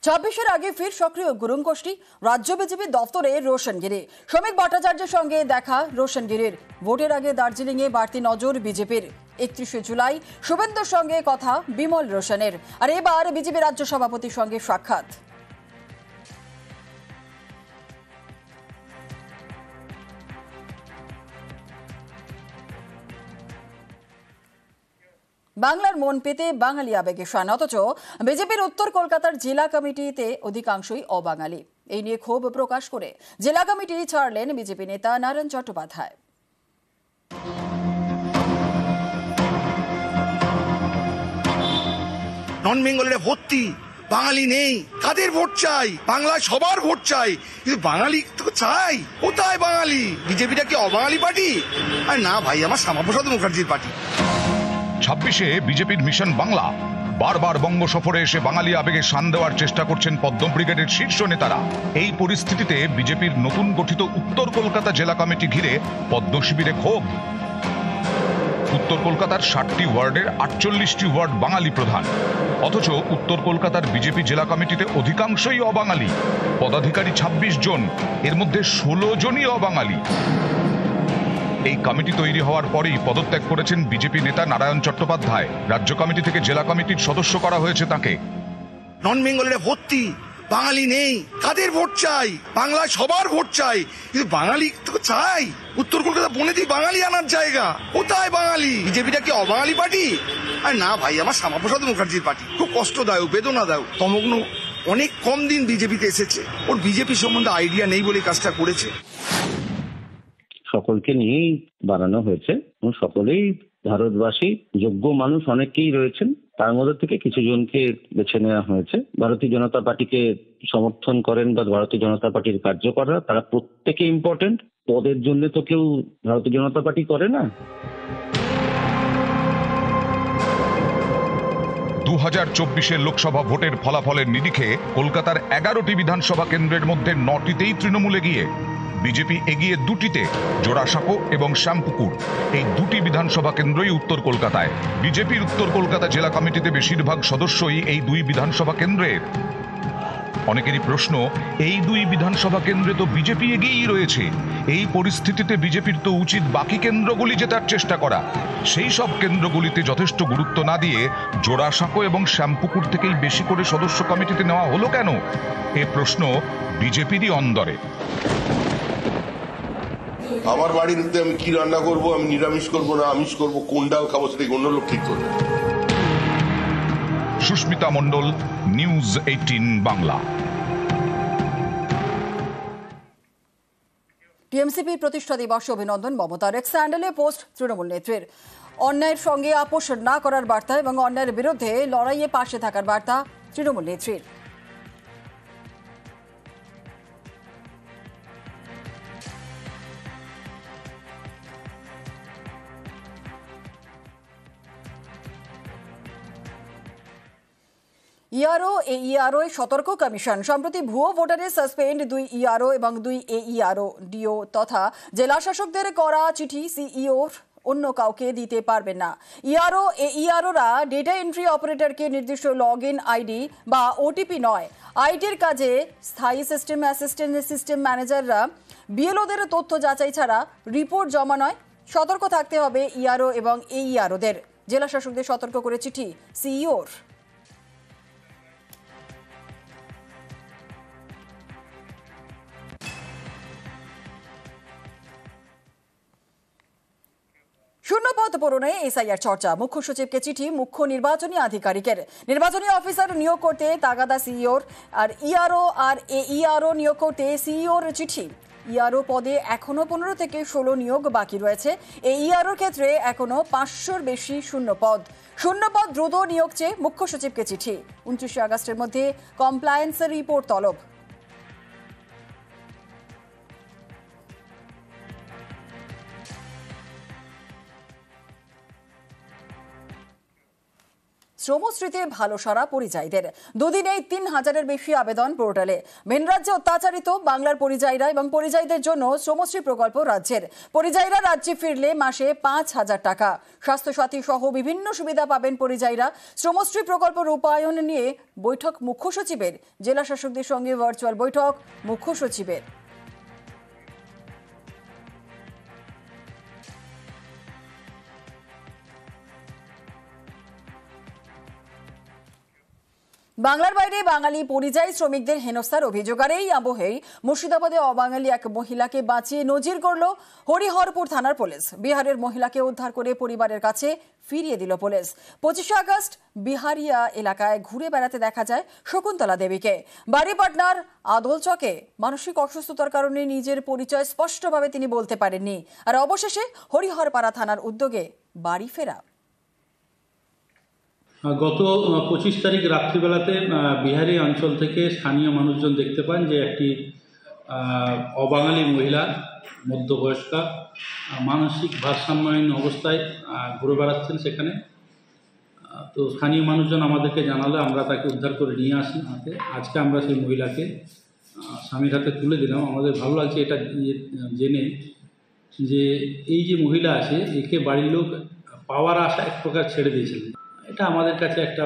ছাব্বিশের আগে ফির সক্রিয় গুরুং গোষ্ঠী, রাজ্য বিজেপি দফতরে রোশনগিরি। শ্রমিক ভট্টাচার্যের সঙ্গে দেখা রোশনগিরির। ভোটের আগে দার্জিলিংয়ে বাড়তি নজর বিজেপির। 31শে জুলাই শুভেন্দুর সঙ্গে কথা বিমল রোশনের। আর এবার বিজেপি রাজ্য সভাপতির সঙ্গে সাক্ষাৎ। বাংলার মন পেতে বাঙালি আবেগে শান, অথচ বিজেপির উত্তর কলকাতার জেলা কমিটিতে অধিকাংশই অবাঙালি। এই নিয়ে ক্ষোভ প্রকাশ করে জেলা কমিটি ছাড়লেন বিজেপি নেতা নারায়ণ চট্টোপাধ্যায়। নন বেঙ্গলিরা ভর্তি, বাঙালি নেই। কাদের ভোট চাই? বাংলায় সবার ভোট চাই, কিন্তু বাঙালি তো চাই। কোথায় বাঙালি? বিজেপিটা কি অবাঙালি পার্টি? আর না ভাই, আমার শ্যামাপ্রসাদ মুখার্জির পার্টি। 26-এ বিজেপির মিশন বাংলা। বারবার বঙ্গ সফরে এসে বাঙালি আবেগে শান দেওয়ার চেষ্টা করছেন পদ্ম ব্রিগেডের শীর্ষ নেতারা। এই পরিস্থিতিতে বিজেপির নতুন গঠিত উত্তর কলকাতা জেলা কমিটি ঘিরে পদ্ম শিবিরে ক্ষোভ। উত্তর কলকাতার 60টি ওয়ার্ডের 48টি ওয়ার্ড বাঙালি প্রধান, অথচ উত্তর কলকাতার বিজেপি জেলা কমিটিতে অধিকাংশই অবাঙালি। পদাধিকারী 26 জন, এর মধ্যে 16 জনই অবাঙালি। এই কমিটি তৈরি হওয়ার পরেই পদত্যাগ করেছেন বিজেপি নেতা নারায়ণ চট্টোপাধ্যায়। রাজ্য কমিটি থেকে জেলা কমিটির সদস্য করা হয়েছে তাকে। নন বেঙ্গলিরা ভর্তি, বাঙালি নেই। কাদের ভোট চাই? বাংলায় সবার ভোট চাই, কিন্তু বাঙালি তো চাই। উত্তর কলকাতা বনেদি বাঙালি আনার জায়গা। কোথায় বাঙালি? বিজেপিটা কি অবাঙালি পার্টি? আর না ভাই, আমার শ্যামাপ্রসাদ মুখার্জির পার্টি। খুব কষ্টদায়ক, বেদনাদায়ক। তমগ্ন অনেক কম দিন বিজেপিতে এসেছে, ওর বিজেপি সম্বন্ধে আইডিয়া নেই বলে কাজটা করেছে। সকলকে নিয়েই বানানো হয়েছে এবং সকলেই ভারতবাসী, যোগ্য মানুষ অনেকেই রয়েছেন। তার মধ্যে থেকে কিছু জনকে বেছে নেওয়া হয়েছে। ভারতীয় জনতা পার্টিকে সমর্থন করেন বা ভারতীয় জনতা পার্টির কার্যকররা, তারা প্রত্যেকে ইম্পর্টেন্ট। পদের জন্য তো কেউ ভারতীয় জনতা পার্টি করে না। 2024-এর লোকসভা ভোটের ফলাফলের নিরিখে কলকাতার 11টি বিধানসভা কেন্দ্রের মধ্যে 9টিতেই তৃণমূলে গিয়ে বিজেপি এগিয়ে 2টিতে, জোড়াসাঁকো এবং শ্যামপুকুর। এই 2টি বিধানসভা কেন্দ্রই উত্তর কলকাতায়। বিজেপির উত্তর কলকাতা জেলা কমিটিতে বেশিরভাগ সদস্যই এই 2 বিধানসভা কেন্দ্রের। অনেকেরই প্রশ্ন, এই 2 বিধানসভা কেন্দ্রে তো বিজেপি এগিয়েই রয়েছে। এই পরিস্থিতিতে বিজেপির তো উচিত বাকি কেন্দ্রগুলি জেতার চেষ্টা করা। সেই সব কেন্দ্রগুলিতে যথেষ্ট গুরুত্ব না দিয়ে জোড়াসাঁকো এবং শ্যামপুকুর থেকেই বেশি করে সদস্য কমিটিতে নেওয়া হলো কেন? এ প্রশ্ন বিজেপিরই অন্দরে। আমার বাড়িতে আমি কি রান্না করব, আমি নিরামিষ করব না আমিষ করব, কোন ডাল খাবো সেটা অন্য লোক ঠিক করবে। সুস্মিতা মণ্ডল, নিউজ 18 বাংলা। টিএমসিপি প্রতিষ্ঠা দিবসে অভিনন্দন মমতার। এক্স হ্যান্ডেলে পোস্ট তৃণমূল নেত্রীর। অন্যায়ের সঙ্গে আপোষ না করার বার্তা এবং অন্যায়ের বিরুদ্ধে লড়াইয়ে পাশে থাকার বার্তা তৃণমূল নেত্রীর। ইআরও এইআরও সতর্ক কমিশন। সম্প্রতি ভুয়ো ভোটারে সাসপেন্ড 2 ইআরও এবং 2 এইআরও ডিও তথা জেলা শাসকদের করা চিঠি সিইওর অন্য কাউকে দিতে পারবেন না। ইআরও এইআরওরা ডেটা এন্ট্রি অপারেটরকে নির্দিষ্ট লগ ইন আইডি বা ওটিপি নয়, আইটির কাজে স্থায়ী সিস্টেম অ্যাসিস্ট্যান্ট সিস্টেম ম্যানেজাররা বিএলওদের তথ্য যাচাই ছাড়া রিপোর্ট জমা নয়। সতর্ক থাকতে হবে ইআরও এবং এইআরওদের। জেলা শাসকদের সতর্ক করে চিঠি সিইওর। শূন্যপদ পূরণে এসআইআর চর্চা। মুখ্য সচিবকে চিঠি মুখ্য নির্বাচনী আধিকারিকের। নির্বাচনী অফিসার নিয়োগ করতে তাগাদা সিইওর। আর ইআরও আর এইআরও নিয়োগ করতে সিইওর চিঠি। ইআরও পদে এখনো 15 থেকে 16 নিয়োগ বাকি রয়েছে। এইআরওর ক্ষেত্রে এখনো 500-র বেশি শূন্যপদ। শূন্যপদ দ্রুত নিয়োগ চেয়ে মুখ্য সচিবকে চিঠি। 29 আগস্টের মধ্যে কমপ্লায়েন্সের রিপোর্ট তলব। শ্রমশ্রীতে ভালো সারা পরিযায়ীদের। দুদিনেই ৩,০০০-এর বেশি আবেদন পোর্টালে। ভিন রাজ্যে অত্যাচারিত বাংলার পরিযায়ীরা এবং পরিযায়ীদের জন্য শ্রমশ্রী প্রকল্প রাজ্যের। পরিযায়ীরা রাজ্যে ফিরলে মাসে ৫,০০০ টাকা। স্বাস্থ্যসাথী সহ বিভিন্ন সুবিধা পাবেন পরিযায়ীরা। শ্রমশ্রী প্রকল্প রূপায়ণ নিয়ে বৈঠক মুখ্য সচিবের। জেলা শাসকদের সঙ্গে ভার্চুয়াল বৈঠক মুখ্য সচিবের। বাংলার বাইরে বাঙালি পরিযায়ী শ্রমিকদের হেনস্থার অভিযোগ। আর এই আবহেই মুর্শিদাবাদে অবাঙালি এক মহিলাকে বাঁচিয়ে নজির করল হরিহরপুর থানার পুলিশ। বিহারের মহিলাকে উদ্ধার করে পরিবারের কাছে ফিরিয়ে দিল পুলিশ। ২৫শে আগস্ট বিহারিয়া এলাকায় ঘুরে বেড়াতে দেখা যায় শকুন্তলা দেবীকে। বাড়ি পাটনার আদলচকে মানসিক অসুস্থতার কারণে নিজের পরিচয় স্পষ্টভাবে তিনি বলতে পারেননি। আর অবশেষে হরিহরপাড়া থানার উদ্যোগে বাড়ি ফেরা। গত ২৫ তারিখ রাত্রিবেলাতে বিহারি অঞ্চল থেকে স্থানীয় মানুষজন দেখতে পান যে একটি অবাঙালি মহিলা মধ্যবয়স্কা মানসিক ভারসাম্যহীন অবস্থায় ঘুরে বেড়াচ্ছেন সেখানে। তো স্থানীয় মানুষজন আমাদেরকে জানালে আমরা তাকে উদ্ধার করে নিয়ে আসি হাতে। আজকে আমরা সেই মহিলাকে স্বামীর হাতে তুলে দিলাম। আমাদের ভালো লাগছে এটা জেনে যে এই যে মহিলা আছে একে বাড়ির লোক পাওয়ার আশা এক প্রকার ছেড়ে দিয়েছিলেন। এটা আমাদের কাছে একটা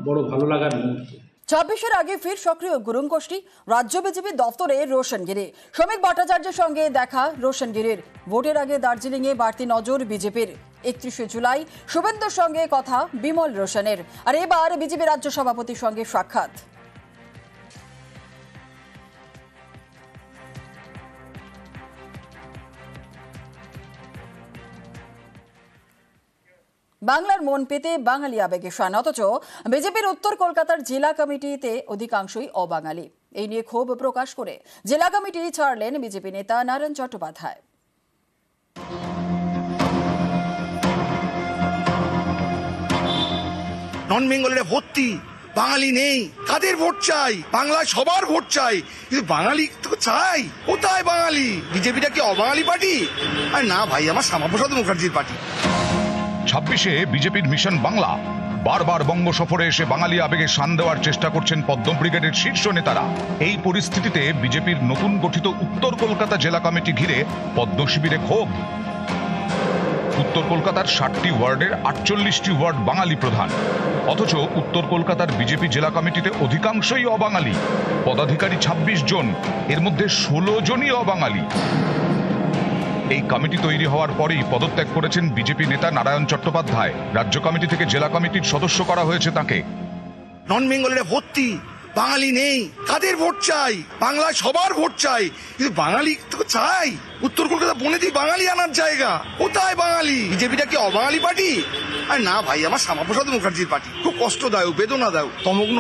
বড় ভালো লাগার মুহূর্ত। ২৬-এর আগে ফির সক্রিয় গুরুং গোষ্ঠী। রাজ্য বিজেপি দফতরে রোশনগিরি। শ্রমিক ভট্টাচার্যের সঙ্গে দেখা রোশনগিরির। ভোটের আগে দার্জিলিংয়ে বাড়তি নজর বিজেপির। ৩১শে জুলাই শুভেন্দুর সঙ্গে কথা বিমল রোশনের। আর এবার বিজেপি রাজ্য সভাপতির সঙ্গে সাক্ষাৎ। বাংলার মন পেতে বাঙালি আবেগে শান, অথচ বিজেপির উত্তর কলকাতার জেলা কমিটিতে অধিকাংশই অবাঙালি। এই নিয়ে ক্ষোভ প্রকাশ করে জেলা কমিটি ছাড়লেন বিজেপি নেতা নারায়ণ চট্টোপাধ্যায়। নন বেঙ্গলের ভর্তি, বাঙালি নেই, কাদের ভোট চাই? বাংলায় সবার ভোট চাই, কিন্তু বাঙালি তো চাই। কোথায় বাঙালি? বিজেপিটা কি অবাঙালি পার্টি? আর না ভাই, আমার শ্যামাপ্রসাদ মুখার্জির পার্টি। ২৬-এ বিজেপির মিশন বাংলা। বারবার বঙ্গ সফরে এসে বাঙালি আবেগে শান দেওয়ার চেষ্টা করছেন পদ্ম ব্রিগেডের শীর্ষ নেতারা। এই পরিস্থিতিতে বিজেপির নতুন গঠিত উত্তর কলকাতা জেলা কমিটি ঘিরে পদ্ম শিবিরে ক্ষোভ। উত্তর কলকাতার ৬০টি ওয়ার্ডের ৪৮টি ওয়ার্ড বাঙালি প্রধান, অথচ উত্তর কলকাতার বিজেপি জেলা কমিটিতে অধিকাংশই অবাঙালি। পদাধিকারী ২৬ জন, এর মধ্যে ১৬ জনই অবাঙালি। এই কমিটি তৈরি হওয়ার পরেই পদত্যাগ করেছেন বিজেপি নেতা নারায়ণ চট্টোপাধ্যায়। রাজ্য কমিটি থেকে জেলা কমিটির সদস্য করা হয়েছে তাকে। নন বেঙ্গলের ভর্তি, বাঙালি নেই, কাদের ভোট চাই? বাংলায় সবার ভোট চাই, কিন্তু বাঙালি তো চাই। উত্তর কলকাতা বনেদি বাঙালি আনার জায়গা। কোথায় বাঙালি? বিজেপিটা কি অবাঙালি পার্টি? আর না ভাই, আমার শ্যামাপ্রসাদ মুখার্জির পার্টি। খুব কষ্টদায়ক, বেদনাদায়ক। তমগ্ন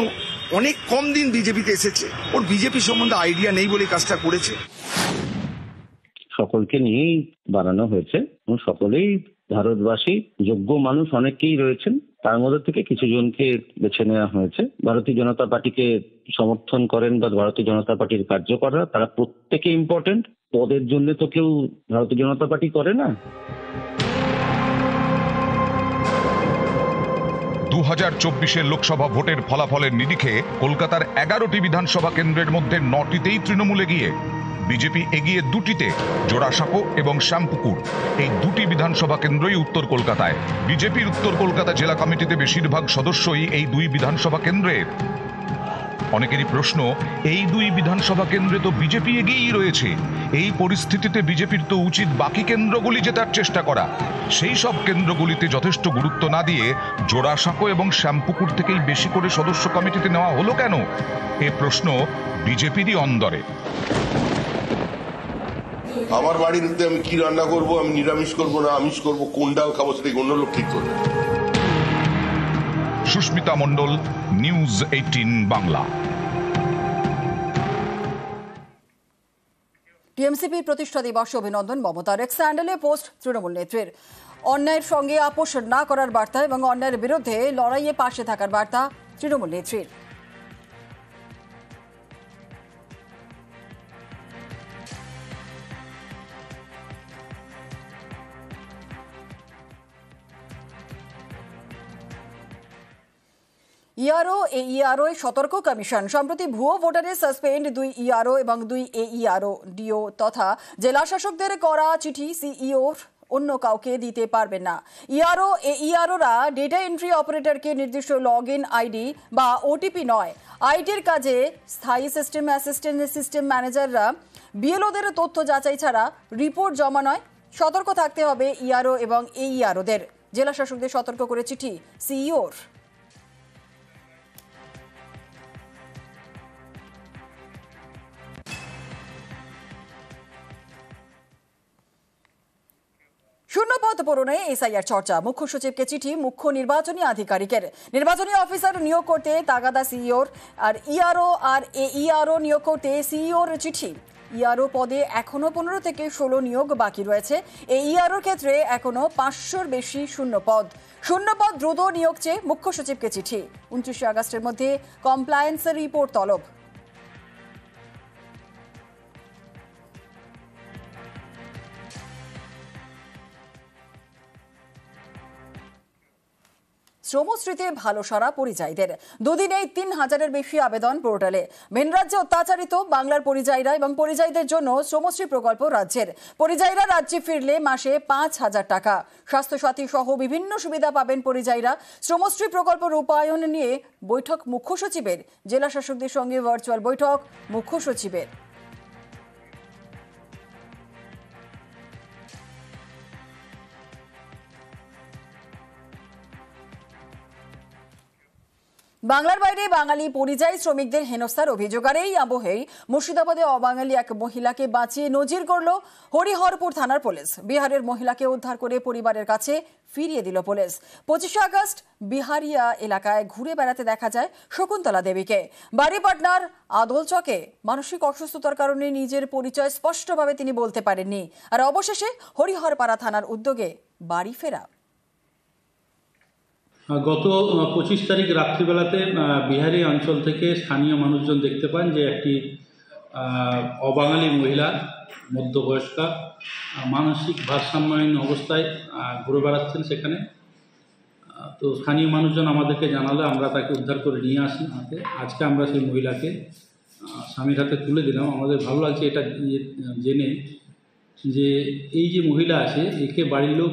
অনেক কম দিন বিজেপিতে এসেছে, ওর বিজেপি সম্বন্ধে আইডিয়া নেই বলে কাজটা করেছে। সকলকে নিয়েই বানানো হয়েছে এবং সকলেই ভারতবাসী, যোগ্য মানুষ অনেকেই রয়েছেন। তার মধ্যে থেকে কিছু জনকে বেছে নেওয়া হয়েছে। ভারতীয় জনতা পার্টিকে সমর্থন করেন বা ভারতীয় জনতা পার্টির কার্যকররা, তারা প্রত্যেকে ইম্পর্টেন্ট। পদের জন্য তো কেউ ভারতীয় জনতা পার্টি করে না। ২০২৪-এর লোকসভা ভোটের ফলাফলের নিরিখে কলকাতার ১১টি বিধানসভা কেন্দ্রের মধ্যে ৯টিতেই তৃণমূলে গিয়ে বিজেপি এগিয়ে ২টিতে, জোড়াসাঁকো এবং শ্যামপুকুর। এই ২টি বিধানসভা কেন্দ্রই উত্তর কলকাতায়। বিজেপির উত্তর কলকাতা জেলা কমিটিতে বেশিরভাগ সদস্যই এই ২ বিধানসভা কেন্দ্রের। অনেকেরই প্রশ্ন, এই ২ বিধানসভা কেন্দ্রে তো বিজেপি এগিয়েই রয়েছে। এই পরিস্থিতিতে বিজেপির তো উচিত বাকি কেন্দ্রগুলি জেতার চেষ্টা করা। সেই সব কেন্দ্রগুলিতে যথেষ্ট গুরুত্ব না দিয়ে জোড়াসাঁকো এবং শ্যামপুকুর থেকেই বেশি করে সদস্য কমিটিতে নেওয়া হলো কেন? এ প্রশ্ন বিজেপিরই অন্দরে। আমার বাড়িতে আমি কি রান্না করব, আমি নিরামিষ করব না আমিষ করব, কোন ডাল খাবো সেটা অন্য লোক ঠিক করবে। সুস্মিতা মণ্ডল, নিউজ 18 বাংলা। টিএমসিপি প্রতিষ্ঠা দিবসে অভিনন্দন মমতার। এক্স হ্যান্ডেলে পোস্ট তৃণমূল নেত্রীর। অন্যায়ের সঙ্গে আপোষ না করার বার্তা এবং অন্যায়ের বিরুদ্ধে লড়াইয়ে পাশে থাকার বার্তা তৃণমূল নেত্রীর। ইআরও এইআরও সতর্ক কমিশন সম্প্রতি ভুয়ো ভোটারের সাসপেন্ড 2 ইআরও এবং 2 এইআরও ডিও তথা জেলা শাসকদের করা চিঠি সিইওর অন্য কাউকে দিতে পারবেন না। ইআরও এইআরওরা ডেটা এন্ট্রি অপারেটরকে নির্দিষ্ট লগ ইন আইডি বা ওটিপি নয়, আইটির কাজে স্থায়ী সিস্টেম অ্যাসিস্ট্যান্ট সিস্টেম ম্যানেজাররা বিএলওদের তথ্য যাচাই ছাড়া রিপোর্ট জমা নয়। সতর্ক থাকতে হবে ইআরও এবং এইআরওদের। জেলা শাসকদের সতর্ক করে চিঠি সিইওর। শূন্যপদ পূরণে এসআইআর চর্চা, মুখ্য সচিবকে চিঠি মুখ্য নির্বাচনী আধিকারিকের। নির্বাচনী অফিসার নিয়োগ করতে তাগাদা সিইওর, আর ইআরও আর এইআরও নিয়োগ করতে সিইওর চিঠি। ইআরও পদে এখনো 15 থেকে 16 নিয়োগ বাকি রয়েছে। এইআরওর ক্ষেত্রে এখনো 500-র বেশি শূন্যপদ। শূন্যপদ দ্রুত নিয়োগ চেয়ে মুখ্য সচিবকে চিঠি। 29 আগস্টের মধ্যে কমপ্লায়েন্স রিপোর্ট তলব। শ্রমশ্রীতে ভালো সারা পরিযায়ীদের। দুদিনেই 3000-এর বেশি আবেদন পোর্টালে। মেন রাজ্যে অত্যাচারিত বাংলার পরিযায়ীরা এবং পরিযায়ীদের জন্য শ্রমশ্রী প্রকল্প রাজ্যের। পরিযায়ীরা রাজ্যে ফিরলে মাসে 5000 টাকা। স্বাস্থ্যসাথী সহ বিভিন্ন সুবিধা পাবেন পরিযায়ীরা। শ্রমশ্রী প্রকল্প রূপায়ণ নিয়ে বৈঠক মুখ্য সচিবের। জেলা শাসকদের সঙ্গে ভার্চুয়াল বৈঠক মুখ্য সচিবের। বাংলার বাইরে বাঙালি পরিযায়ী শ্রমিকদের হেনস্থার অভিযোগ। আর এই আবহেই মুর্শিদাবাদে অবাঙালি এক মহিলাকে বাঁচিয়ে নজির করল হরিহরপুর থানার পুলিশ। বিহারের মহিলাকে উদ্ধার করে পরিবারের কাছে ফিরিয়ে দিল পুলিশ। 25 আগস্ট বিহারিয়া এলাকায় ঘুরে বেড়াতে দেখা যায় শকুন্তলা দেবীকে। বাড়ি পাটনার আদলচকে মানসিক অসুস্থতার কারণে নিজের পরিচয় স্পষ্টভাবে তিনি বলতে পারেননি। আর অবশেষে হরিহরপাড়া থানার উদ্যোগে বাড়ি ফেরা। গত 25 তারিখ রাত্রিবেলাতে বিহারি অঞ্চল থেকে স্থানীয় মানুষজন দেখতে পান যে একটি অবাঙালি মহিলা মধ্যবয়স্কা মানসিক ভারসাম্যহীন অবস্থায় ঘুরে বেড়াচ্ছেন সেখানে। তো স্থানীয় মানুষজন আমাদেরকে জানালে আমরা তাকে উদ্ধার করে নিয়ে আসি হাতে। আজকে আমরা সেই মহিলাকে স্বামীর হাতে তুলে দিলাম। আমাদের ভালো লাগছে এটা জেনে যে এই যে মহিলা আছে একে বাড়ির লোক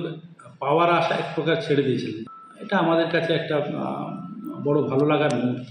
পাওয়ার আশা এক প্রকার ছেড়ে দিয়েছিলেন। এটা আমাদের কাছে একটা বড় ভালো লাগার মুহূর্ত।